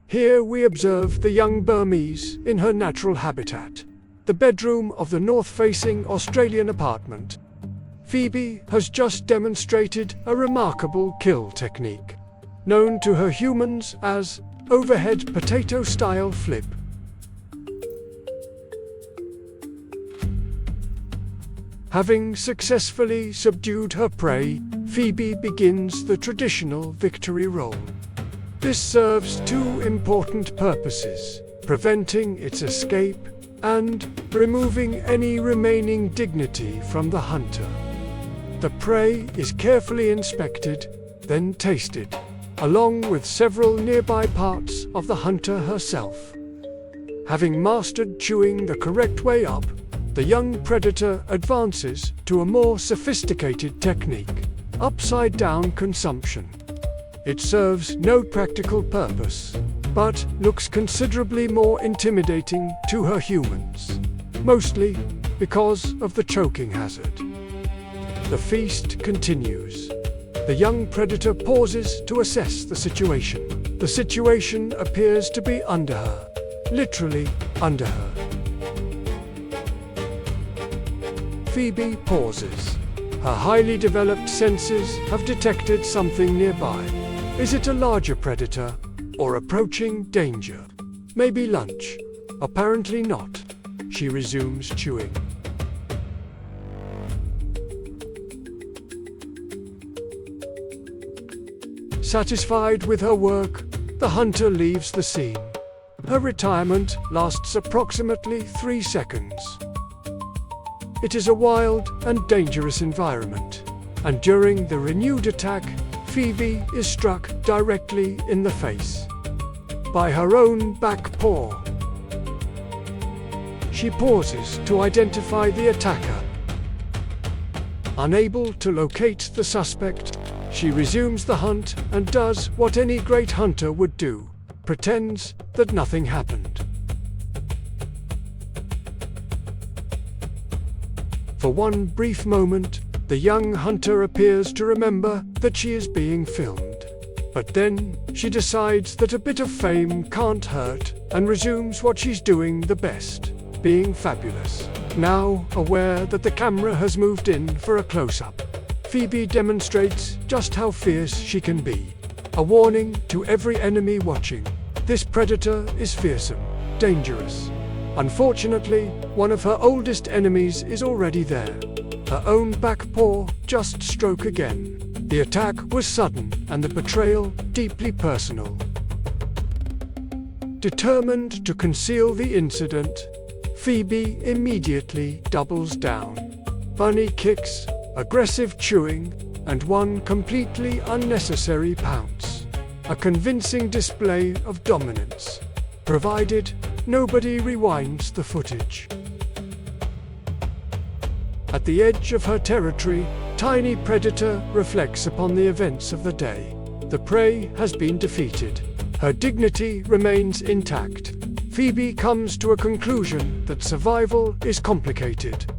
Here we observe the young Burmese in her natural habitat, the bedroom of the north-facing Australian apartment. Phoebe has just demonstrated a remarkable kill technique, known to her humans as overhead potato-style flip. Having successfully subdued her prey, Phoebe begins the traditional victory roll. This serves two important purposes: preventing its escape and removing any remaining dignity from the hunter. The prey is carefully inspected, then tasted, along with several nearby parts of the hunter herself. Having mastered chewing the correct way up, the young predator advances to a more sophisticated technique: upside-down consumption. It serves no practical purpose, but looks considerably more intimidating to her humans, mostly because of the choking hazard. The feast continues. The young predator pauses to assess the situation. The situation appears to be under her, literally under her. Phoebe pauses. Her highly developed senses have detected something nearby. Is it a larger predator, or approaching danger? Maybe lunch. Apparently not. She resumes chewing. Satisfied with her work, the hunter leaves the scene. Her retirement lasts approximately 3 seconds. It is a wild and dangerous environment, and during the renewed attack, Phoebe is struck directly in the face by her own back paw. She pauses to identify the attacker. Unable to locate the suspect, she resumes the hunt and does what any great hunter would do: pretends that nothing happened. For one brief moment, the young hunter appears to remember that she is being filmed. But then, she decides that a bit of fame can't hurt, and resumes what she's doing the best: being fabulous. Now, aware that the camera has moved in for a close-up, Phoebe demonstrates just how fierce she can be. A warning to every enemy watching: this predator is fearsome, dangerous. Unfortunately, one of her oldest enemies is already there. Her own back paw just struck again. The attack was sudden and the betrayal deeply personal. Determined to conceal the incident, Phoebe immediately doubles down. Bunny kicks, aggressive chewing, and one completely unnecessary pounce. A convincing display of dominance, provided nobody rewinds the footage. At the edge of her territory, tiny predator reflects upon the events of the day. The prey has been defeated. Her dignity remains intact. Phoebe comes to a conclusion that survival is complicated,